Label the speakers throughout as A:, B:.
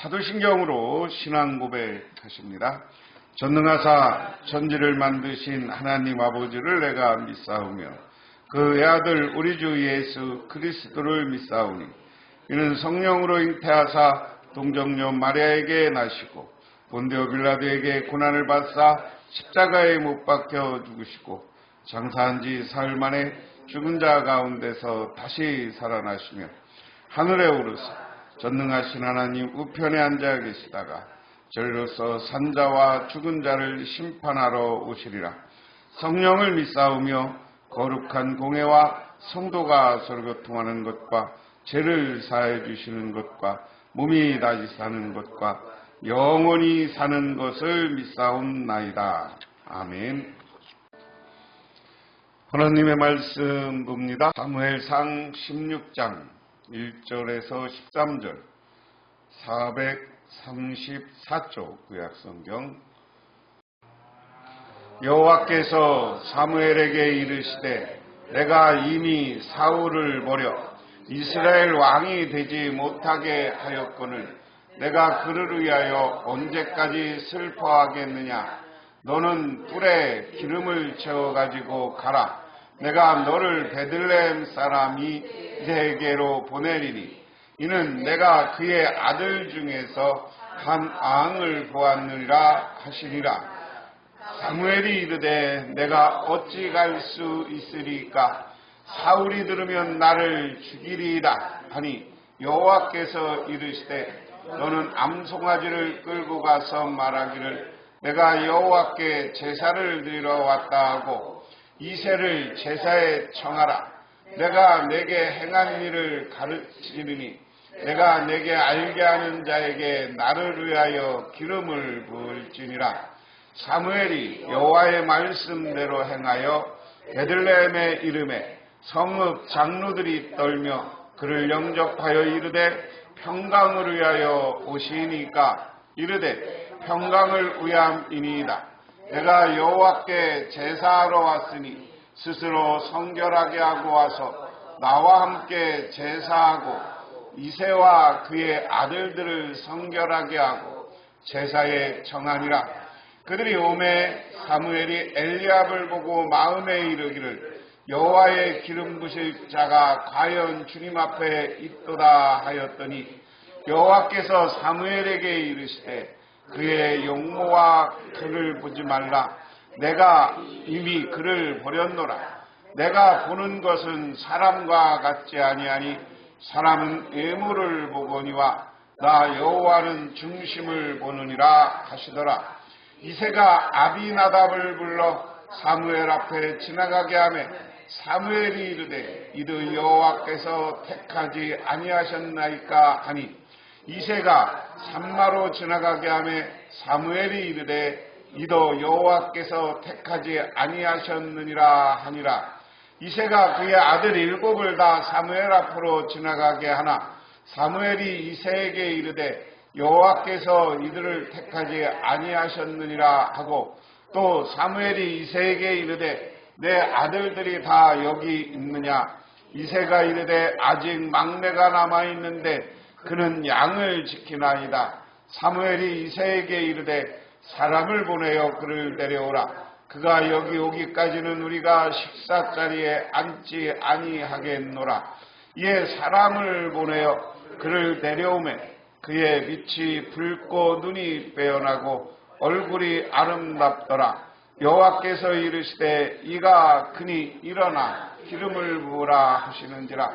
A: 사도신경으로 신앙 고백하십니다. 전능하사 천지를 만드신 하나님 아버지를 내가 믿사오며 그 외아들 우리 주 예수 그리스도를 믿사오니 이는 성령으로 잉태하사 동정녀 마리아에게 나시고 본디오 빌라도에게 고난을 받사 십자가에 못 박혀 죽으시고 장사한 지 사흘 만에 죽은 자 가운데서 다시 살아나시며 하늘에 오르사 전능하신 하나님 우편에 앉아 계시다가 저리로서 산자와 죽은 자를 심판하러 오시리라. 성령을 믿사오며 거룩한 공회와 성도가 서로 교통하는 것과 죄를 사해 주시는 것과 몸이 다시 사는 것과 영원히 사는 것을 믿사옵나이다. 아멘. 하나님의 말씀 봅니다. 사무엘상 16장 1절에서 13절 434쪽 구약성경. 여호와께서 사무엘에게 이르시되 내가 이미 사울을 버려 이스라엘 왕이 되지 못하게 하였거늘 내가 그를 위하여 언제까지 슬퍼하겠느냐. 너는 뿔에 기름을 채워가지고 가라. 내가 너를 베들레헴 사람이 이세에게로 보내리니 이는 내가 그의 아들 중에서 한 앙을 보았느니라 하시니라. 사무엘이 이르되 내가 어찌 갈 수 있으리까. 사울이 들으면 나를 죽이리이다 하니 여호와께서 이르시되 너는 암송아지를 끌고 가서 말하기를 내가 여호와께 제사를 드리러 왔다 하고 이새를 제사에 청하라. 내가 내게 행한 일을 가르치리니 내가 내게 알게 하는 자에게 나를 위하여 기름을 부을지니라. 사무엘이 여호와의 말씀대로 행하여 베들레헴에 이르매 성읍 장로들이 떨며 그를 영접하여 이르되 평강을 위하여 오시니까 이르되 평강을 위함이니이다. 내가 여호와께 제사하러 왔으니 스스로 성결하게 하고 와서 나와 함께 제사하고 이새와 그의 아들들을 성결하게 하고 제사에 청하니라. 그들이 오매 사무엘이 엘리압을 보고 마음에 이르기를 여호와의 기름 부실 자가 과연 주님 앞에 있도다 하였더니 여호와께서 사무엘에게 이르시되 그의 용모와 그를 보지 말라. 내가 이미 그를 버렸노라. 내가 보는 것은 사람과 같지 아니하니 사람은 외모를 보거니와 나 여호와는 중심을 보느니라 하시더라. 이새가 아비나답을 불러 사무엘 앞에 지나가게 하매 사무엘이 이르되 이도 여호와께서 택하지 아니하셨나이까 하니 이새가 산마로 지나가게 하매 사무엘이 이르되 이도 여호와께서 택하지 아니하셨느니라 하니라. 이새가 그의 아들 7을 다 사무엘 앞으로 지나가게 하나 사무엘이 이새에게 이르되 여호와께서 이들을 택하지 아니하셨느니라 하고 또 사무엘이 이새에게 이르되 내 아들들이 다 여기 있느냐. 이새가 이르되 아직 막내가 남아있는데 그는 양을 지키나이다. 사무엘이 이새에게 이르되 사람을 보내어 그를 데려오라. 그가 여기 오기까지는 우리가 식사자리에 앉지 아니하겠노라. 이에 사람을 보내어 그를 데려오매 그의 빛이 붉고 눈이 빼어나고 얼굴이 아름답더라. 여호와께서 이르시되 이가 그니 일어나 기름을 부으라 하시는지라.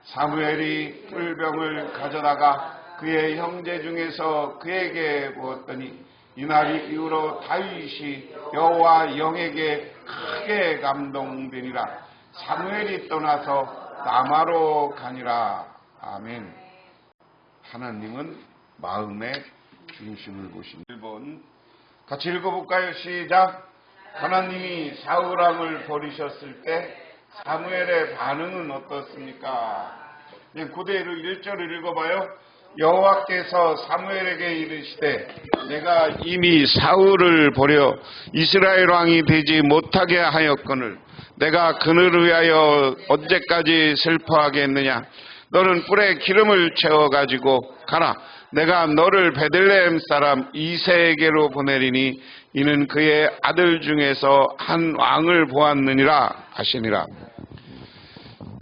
A: 사무엘이 뿔병을 가져다가 그의 형제 중에서 그에게 부었더니 이날 이후로 다윗이 여호와 영에게 크게 감동되니라. 사무엘이 떠나서 라마로 가니라. 아멘. 하나님은 마음의 중심을 보신 1번 같이 읽어볼까요? 시작. 하나님이 사울왕을 버리셨을 때 사무엘의 반응은 어떻습니까? 그대로 1절을 읽어봐요. 여호와께서 사무엘에게 이르시되 내가 이미 사울을 버려 이스라엘 왕이 되지 못하게 하였거늘 내가 그를 위하여 언제까지 슬퍼하겠느냐. 너는 뿔에 기름을 채워가지고 가라. 내가 너를 베들레헴 사람 이새에게로 보내리니 이는 그의 아들 중에서 한 왕을 보았느니라 하시니라.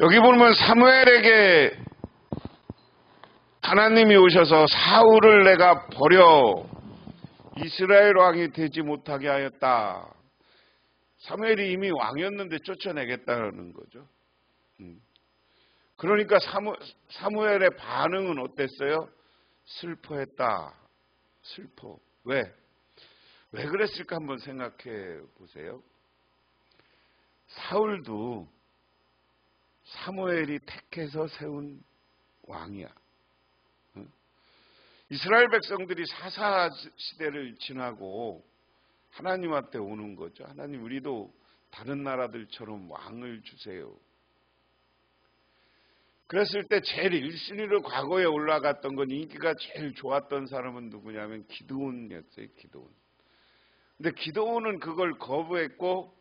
A: 여기 보면 사무엘에게 하나님이 오셔서 사울을 내가 버려 이스라엘 왕이 되지 못하게 하였다. 사무엘이 이미 왕이었는데 쫓아내겠다는 거죠. 그러니까 사무엘의 반응은 어땠어요? 슬퍼했다. 슬퍼. 왜 그랬을까 한번 생각해 보세요. 사울도 사무엘이 택해서 세운 왕이야. 이스라엘 백성들이 사사 시대를 지나고 하나님한테 오는 거죠. 하나님, 우리도 다른 나라들처럼 왕을 주세요. 그랬을 때 제일 1순위로 과거에 올라갔던 건, 인기가 제일 좋았던 사람은 누구냐면 기드온이었어요. 기드온. 근데 기드온은 그걸 거부했고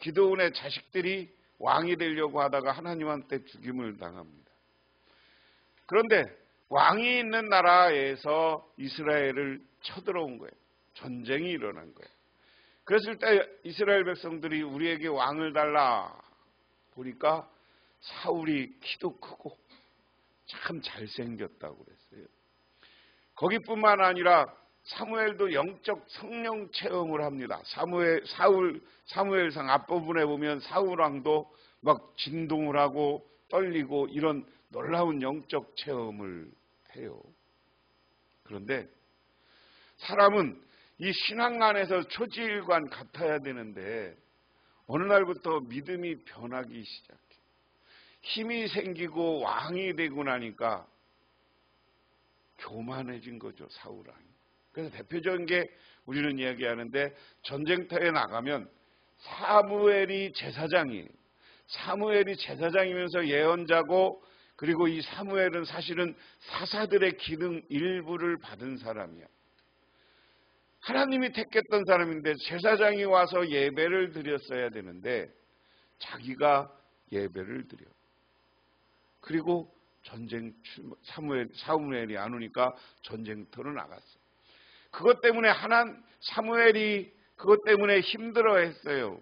A: 기드온의 자식들이 왕이 되려고 하다가 하나님한테 죽임을 당합니다. 그런데 왕이 있는 나라에서 이스라엘을 쳐들어온 거예요. 전쟁이 일어난 거예요. 그랬을 때 이스라엘 백성들이 우리에게 왕을 달라 보니까 사울이 키도 크고 참 잘생겼다고 그랬어요. 거기뿐만 아니라 사무엘도 영적 성령 체험을 합니다. 사무엘상 앞부분에 보면 사울왕도 막 진동을 하고 떨리고 이런 놀라운 영적 체험을 해요. 그런데 사람은 이 신앙 안에서 초지일관 같아야 되는데 어느 날부터 믿음이 변하기 시작해. 힘이 생기고 왕이 되고 나니까 교만해진 거죠, 사울왕이. 그래서 대표적인 게 우리는 이야기하는데, 전쟁터에 나가면 사무엘이 제사장이에요. 사무엘이 제사장이면서 예언자고, 그리고 이 사무엘은 사실은 사사들의 기능 일부를 받은 사람이야. 하나님이 택했던 사람인데 제사장이 와서 예배를 드렸어야 되는데 자기가 예배를 드려. 그리고 사무엘이 안 오니까 전쟁터로 나갔어. 그것 때문에 사무엘이 그것 때문에 힘들어했어요.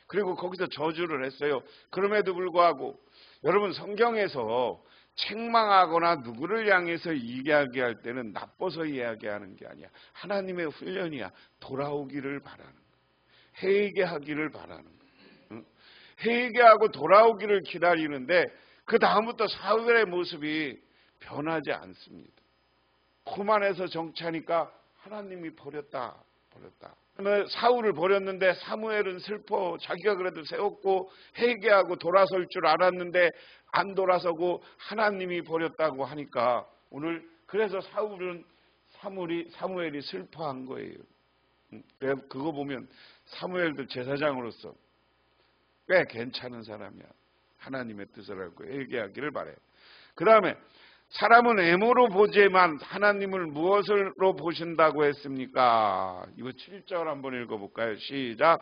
A: 그리고 거기서 저주를 했어요. 그럼에도 불구하고 여러분, 성경에서 책망하거나 누구를 향해서 이야기할 때는 나빠서 이야기하는 게 아니야. 하나님의 훈련이야. 돌아오기를 바라는 거야. 회개하기를 바라는 거야. 회개하고 돌아오기를 기다리는데 그 다음부터 사울의 모습이 변하지 않습니다. 고만해서 정치하니까 하나님이 버렸다. 사울을 버렸는데 사무엘은 슬퍼. 자기가 그래도 세웠고 회개하고 돌아설 줄 알았는데 안 돌아서고 하나님이 버렸다고 하니까 오늘 그래서 사무엘이 슬퍼한 거예요. 그거 보면 사무엘도 제사장으로서 꽤 괜찮은 사람이야. 하나님의 뜻을 알고 회개하기를 바래. 그 다음에 사람은 외모로 보지만 하나님을 무엇으로 보신다고 했습니까? 이거 7절 한번 읽어볼까요? 시작.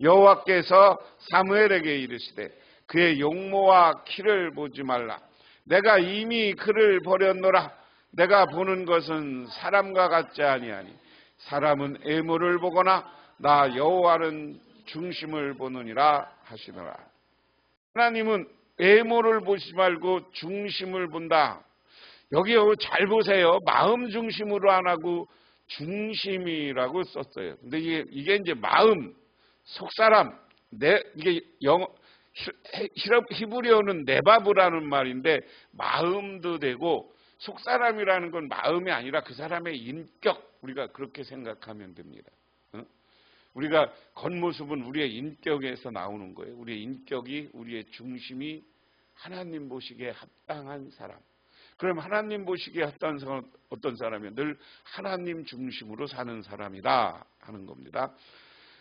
A: 여호와께서 사무엘에게 이르시되 그의 용모와 키를 보지 말라. 내가 이미 그를 버렸노라. 내가 보는 것은 사람과 같지 아니하니 사람은 외모를 보거나 나 여호와는 중심을 보느니라 하시노라. 하나님은 외모를 보지 말고 중심을 본다. 여기 잘 보세요. 마음 중심으로 안 하고 중심이라고 썼어요. 근데 이게 이제 마음, 속사람, 이게 히브리어는 네바브라는 말인데 마음도 되고, 속사람이라는 건 마음이 아니라 그 사람의 인격, 우리가 그렇게 생각하면 됩니다. 우리가 겉모습은 우리의 인격에서 나오는 거예요. 우리의 인격이, 우리의 중심이 하나님 보시기에 합당한 사람. 그럼 하나님 보시기에 합당한 사람은 어떤 사람이에요? 늘 하나님 중심으로 사는 사람이다 하는 겁니다.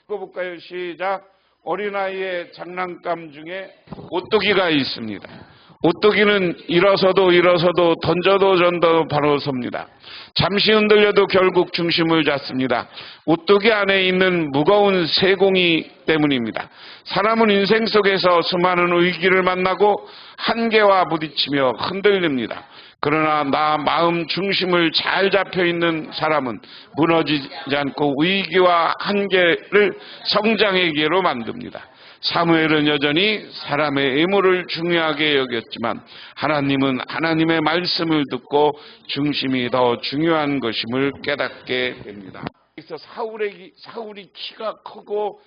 A: 그거 볼까요? 시작. 어린아이의 장난감 중에 오뚜기가 있습니다. 오뚜기는 일어서도 던져도 바로 섭니다. 잠시 흔들려도 결국 중심을 잡습니다. 오뚜기 안에 있는 무거운 세공이 때문입니다. 사람은 인생 속에서 수많은 위기를 만나고 한계와 부딪히며 흔들립니다. 그러나 나 마음 중심을 잘 잡혀 있는 사람은 무너지지 않고 위기와 한계를 성장의 기회로 만듭니다. 사무엘은 여전히 사람의 의무를 중요하게 여겼지만 하나님은 하나님의 말씀을 듣고 중심이 더 중요한 것임을 깨닫게 됩니다. 그래서 사울이 키가 크고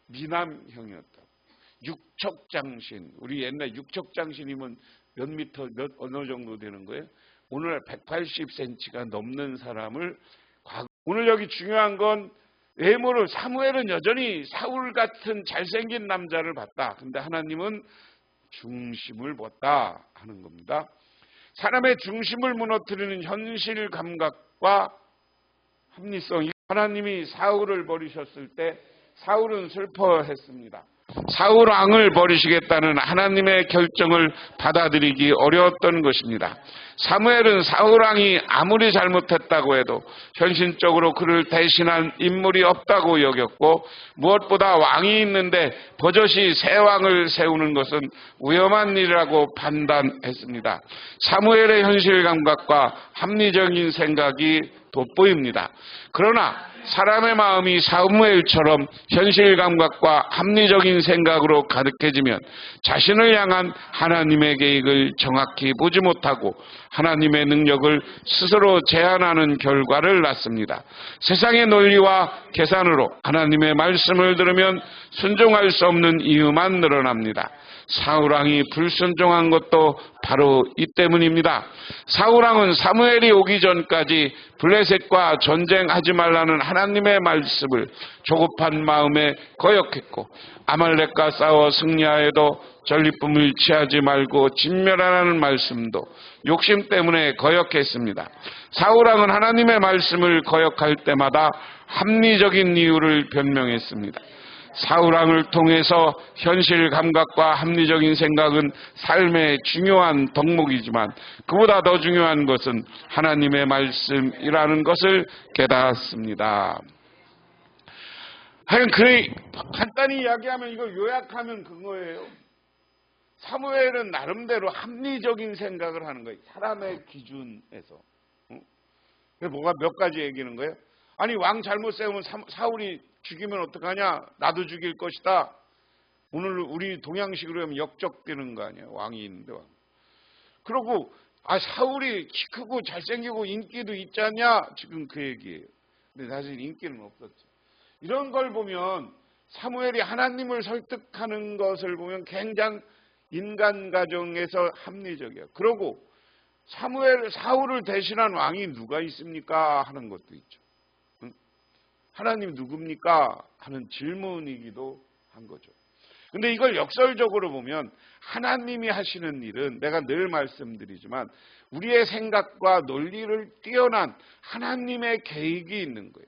A: 미남형이었다. 육척장신, 우리 옛날 육척장신이면 몇 미터, 어느 정도 되는 거예요? 오늘 180cm가 넘는 사람을, 오늘 여기 중요한 건 외모를, 사무엘은 여전히 사울 같은 잘생긴 남자를 봤다. 근데 하나님은 중심을 봤다 하는 겁니다. 사람의 중심을 무너뜨리는 현실 감각과 합리성. 하나님이 사울을 버리셨을 때 사울은 슬퍼했습니다. 사울 왕을 버리시겠다는 하나님의 결정을 받아들이기 어려웠던 것입니다. 사무엘은 사울 왕이 아무리 잘못했다고 해도 현실적으로 그를 대신한 인물이 없다고 여겼고, 무엇보다 왕이 있는데 버젓이 새 왕을 세우는 것은 위험한 일이라고 판단했습니다. 사무엘의 현실 감각과 합리적인 생각이 돋보입니다. 그러나 사람의 마음이 사무엘처럼 현실 감각과 합리적인 생각으로 가득해지면 자신을 향한 하나님의 계획을 정확히 보지 못하고 하나님의 능력을 스스로 제한하는 결과를 낳습니다. 세상의 논리와 계산으로 하나님의 말씀을 들으면 순종할 수 없는 이유만 늘어납니다. 사울왕이 불순종한 것도 바로 이 때문입니다. 사울왕은 사무엘이 오기 전까지 블레셋과 전쟁하지 말라는 하나님의 말씀을 조급한 마음에 거역했고, 아말렉과 싸워 승리하여도 전리품을 취하지 말고 진멸하라는 말씀도 욕심 때문에 거역했습니다. 사울왕은 하나님의 말씀을 거역할 때마다 합리적인 이유를 변명했습니다. 사울왕을 통해서 현실 감각과 합리적인 생각은 삶의 중요한 덕목이지만 그보다 더 중요한 것은 하나님의 말씀이라는 것을 깨닫습니다. 하여간 간단히 이야기하면, 이걸 요약하면 그거예요. 사무엘은 나름대로 합리적인 생각을 하는 거예요. 사람의 기준에서. 뭐가 몇 가지 얘기하는 거예요? 아니, 왕 잘못 세우면 사울이 죽이면 어떡하냐? 나도 죽일 것이다. 오늘 우리 동양식으로 하면 역적되는 거 아니에요? 왕이 있는데 왕. 그러고 사울이 키 크고 잘생기고 인기도 있지 않냐? 지금 그 얘기예요. 근데 사실 인기는 없었죠. 이런 걸 보면 사무엘이 하나님을 설득하는 것을 보면 굉장히 인간 가정에서 합리적이에요. 그러고 사울을 대신한 왕이 누가 있습니까? 하는 것도 있죠. 하나님 누굽니까? 하는 질문이기도 한 거죠. 근데 이걸 역설적으로 보면 하나님이 하시는 일은, 내가 늘 말씀드리지만 우리의 생각과 논리를 뛰어난 하나님의 계획이 있는 거예요.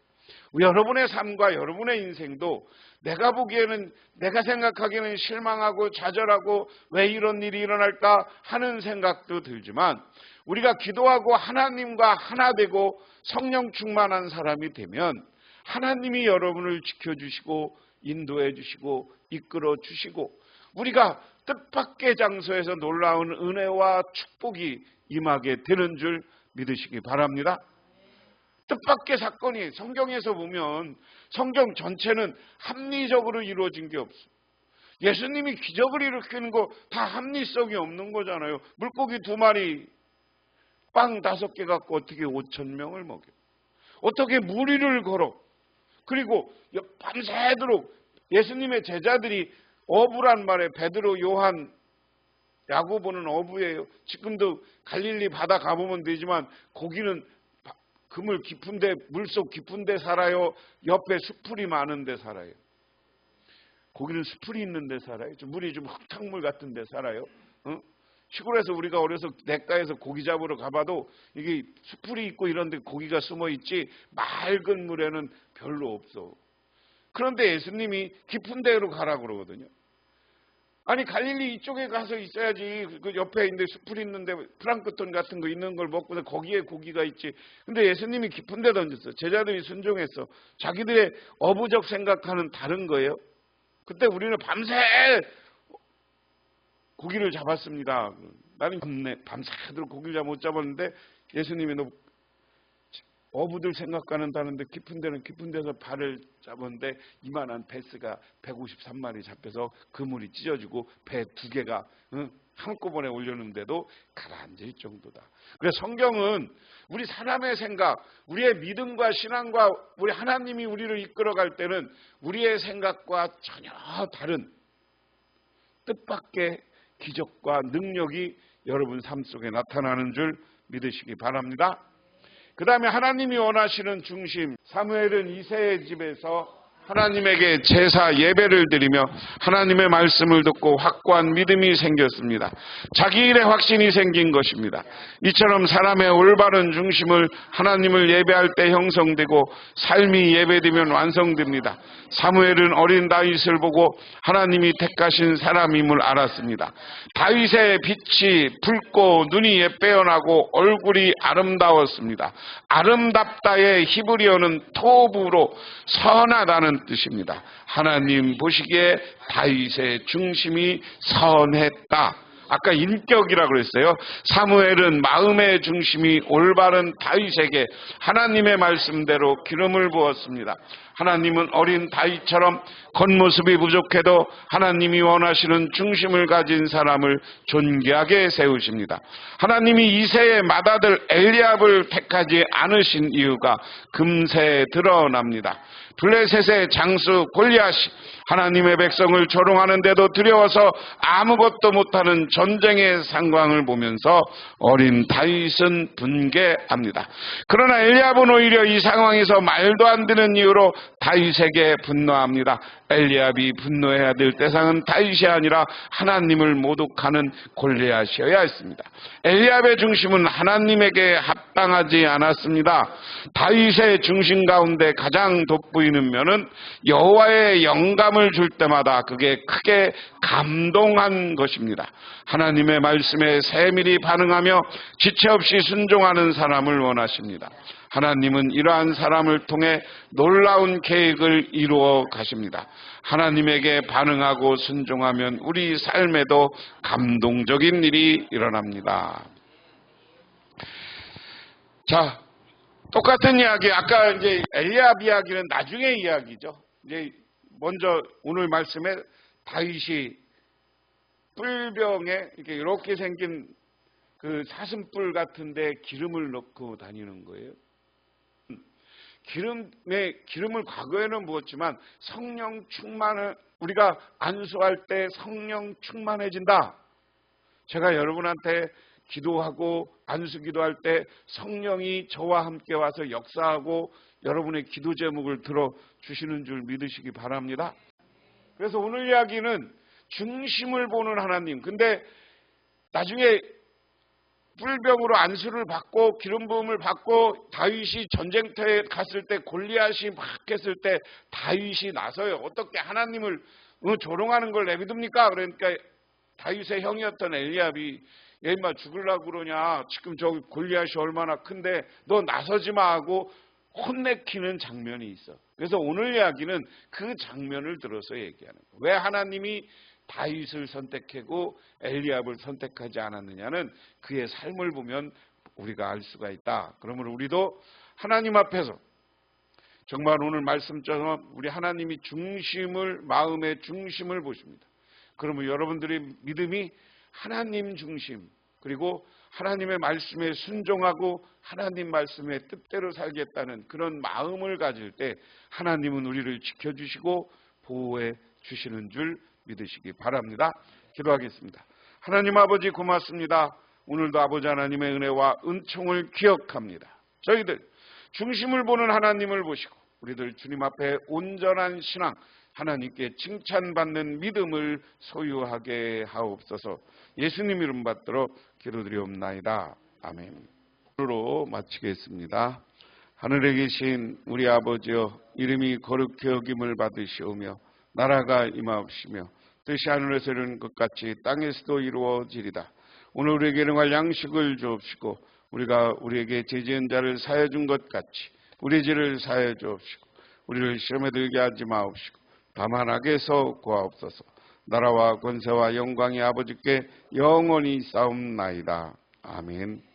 A: 여러분의 삶과 여러분의 인생도 내가 보기에는, 내가 생각하기에는 실망하고 좌절하고 왜 이런 일이 일어날까 하는 생각도 들지만, 우리가 기도하고 하나님과 하나 되고 성령 충만한 사람이 되면 하나님이 여러분을 지켜주시고 인도해 주시고 이끌어 주시고, 우리가 뜻밖의 장소에서 놀라운 은혜와 축복이 임하게 되는 줄 믿으시기 바랍니다. 뜻밖의 사건이, 성경에서 보면 성경 전체는 합리적으로 이루어진 게 없어요. 예수님이 기적을 일으키는 거 다 합리성이 없는 거잖아요. 물고기 2마리, 빵 5개 갖고 어떻게 5,000명을 먹여요? 어떻게 무리를 걸어? 그리고 밤새도록 예수님의 제자들이, 어부란 말에 베드로, 요한, 야고보는 어부예요. 지금도 갈릴리 바다 가보면 되지만 거기는 그물 깊은데, 물속 깊은데 살아요? 옆에 수풀이 많은데 살아요? 거기는 수풀이 있는데 살아요? 물이 좀 흙탕물 같은 데 살아요? 시골에서 우리가 어려서 냇가에서 고기 잡으러 가봐도 이게 수풀이 있고 이런 데 고기가 숨어 있지 맑은 물에는 별로 없어. 그런데 예수님이 깊은 데로 가라고 그러거든요. 아니, 갈릴리 이쪽에 가서 있어야지. 그 옆에 있는데 수풀이 있는데 프랑크톤 같은 거 있는 걸 먹고서 거기에 고기가 있지. 근데 예수님이 깊은 데 던졌어. 제자들이 순종했어. 자기들의 어부적 생각과는 다른 거예요. 그때 우리는 밤새 고기를 잡았습니다. 나는 밤새도록 고기를 못 잡았는데 예수님이 너 어부들 생각하는다는데 깊은 데는 깊은 데서 발을 잡았는데 이만한 베스가 153마리 잡혀서 그물이 찢어지고 배 2개가 한꺼번에 올려놓는데도 가라앉을 정도다. 그래서 성경은 우리 사람의 생각, 우리의 믿음과 신앙과 우리 하나님이 우리를 이끌어갈 때는 우리의 생각과 전혀 다른 뜻밖의 기적과 능력이 여러분 삶 속에 나타나는 줄 믿으시기 바랍니다. 그 다음에 하나님이 원하시는 중심, 사무엘은 이새의 집에서 하나님에게 제사 예배를 드리며 하나님의 말씀을 듣고 확고한 믿음이 생겼습니다. 자기 일에 확신이 생긴 것입니다. 이처럼 사람의 올바른 중심을 하나님을 예배할 때 형성되고 삶이 예배되면 완성됩니다. 사무엘은 어린 다윗을 보고 하나님이 택하신 사람임을 알았습니다. 다윗의 빛이 붉고 눈이 예빼어나고 얼굴이 아름다웠습니다. 아름답다의 히브리어는 토브로 선하다는 뜻입니다. 하나님 보시기에 다윗의 중심이 선했다. 아까 인격이라고 그랬어요. 사무엘은 마음의 중심이 올바른 다윗에게 하나님의 말씀대로 기름을 부었습니다. 하나님은 어린 다윗처럼 겉모습이 부족해도 하나님이 원하시는 중심을 가진 사람을 존귀하게 세우십니다. 하나님이 이새의 맏아들 엘리압을 택하지 않으신 이유가 금세 드러납니다. 블레셋의 장수 골리앗이 하나님의 백성을 조롱하는데도 두려워서 아무것도 못하는 전쟁의 상황을 보면서 어린 다윗은 분개합니다. 그러나 엘리압은 오히려 이 상황에서 말도 안 되는 이유로 다윗에게 분노합니다. 엘리압이 분노해야 될 대상은 다윗이 아니라 하나님을 모독하는 골리앗이어야 했습니다. 엘리압의 중심은 하나님에게 합당하지 않았습니다. 다윗의 중심 가운데 가장 돋보이는 면은 여호와의 영감을 줄 때마다 그게 크게 감동한 것입니다. 하나님의 말씀에 세밀히 반응하며 지체 없이 순종하는 사람을 원하십니다. 하나님은 이러한 사람을 통해 놀라운 계획을 이루어 가십니다. 하나님에게 반응하고 순종하면 우리 삶에도 감동적인 일이 일어납니다. 자, 똑같은 이야기, 아까 이제 엘리압 이야기는 나중의 이야기죠. 이제 먼저 오늘 말씀에 다윗이 뿔병에 이렇게 생긴 그 사슴뿔 같은데 기름을 넣고 다니는 거예요. 기름을 과거에는 부었지만 성령 충만을 우리가 안수할 때 성령 충만해진다. 제가 여러분한테 기도하고 안수 기도할 때 성령이 저와 함께 와서 역사하고 여러분의 기도 제목을 들어주시는 줄 믿으시기 바랍니다. 그래서 오늘 이야기는 중심을 보는 하나님. 근데 나중에 뿔병으로 안수를 받고 기름 부음을 받고 다윗이 전쟁터에 갔을 때 골리앗이 막 했을 때 다윗이 나서요. 어떻게 하나님을 조롱하는 걸 내비둡니까? 그러니까 다윗의 형이었던 엘리압이 얘 인마 죽으려고 그러냐. 지금 저기 골리앗이 얼마나 큰데 너 나서지 마 하고 혼내키는 장면이 있어. 그래서 오늘 이야기는 그 장면을 들어서 얘기하는 거예요. 왜 하나님이 다윗을 선택하고 엘리압을 선택하지 않았느냐는 그의 삶을 보면 우리가 알 수가 있다. 그러므로 우리도 하나님 앞에서 정말 오늘 말씀처럼 우리 하나님이 마음의 중심을 보십니다. 그러면 여러분들의 믿음이 하나님 중심, 그리고 하나님의 말씀에 순종하고 하나님 말씀의 뜻대로 살겠다는 그런 마음을 가질 때 하나님은 우리를 지켜주시고 보호해 주시는 줄 믿으시기 바랍니다. 기도하겠습니다. 하나님 아버지 고맙습니다. 오늘도 아버지 하나님의 은혜와 은총을 기억합니다. 저희들 중심을 보는 하나님을 보시고 우리들 주님 앞에 온전한 신앙, 하나님께 칭찬받는 믿음을 소유하게 하옵소서. 예수님 이름 받들어 기도드리옵나이다. 아멘. 오늘로 마치겠습니다. 하늘에 계신 우리 아버지여, 이름이 거룩히 여김을 받으시오며 나라가 임하옵시며 뜻이 하늘에서 이루는 것 같이 땅에서도 이루어지리다. 오늘 우리에게 일용할 양식을 주옵시고 우리가 우리에게 죄지은 자를 사해 준 것 같이 우리 죄를 사해 주옵시고 우리를 시험에 들게 하지 마옵시고 다만 악에서 구하옵소서. 나라와 권세와 영광이 아버지께 영원히 싸움나이다. 아멘.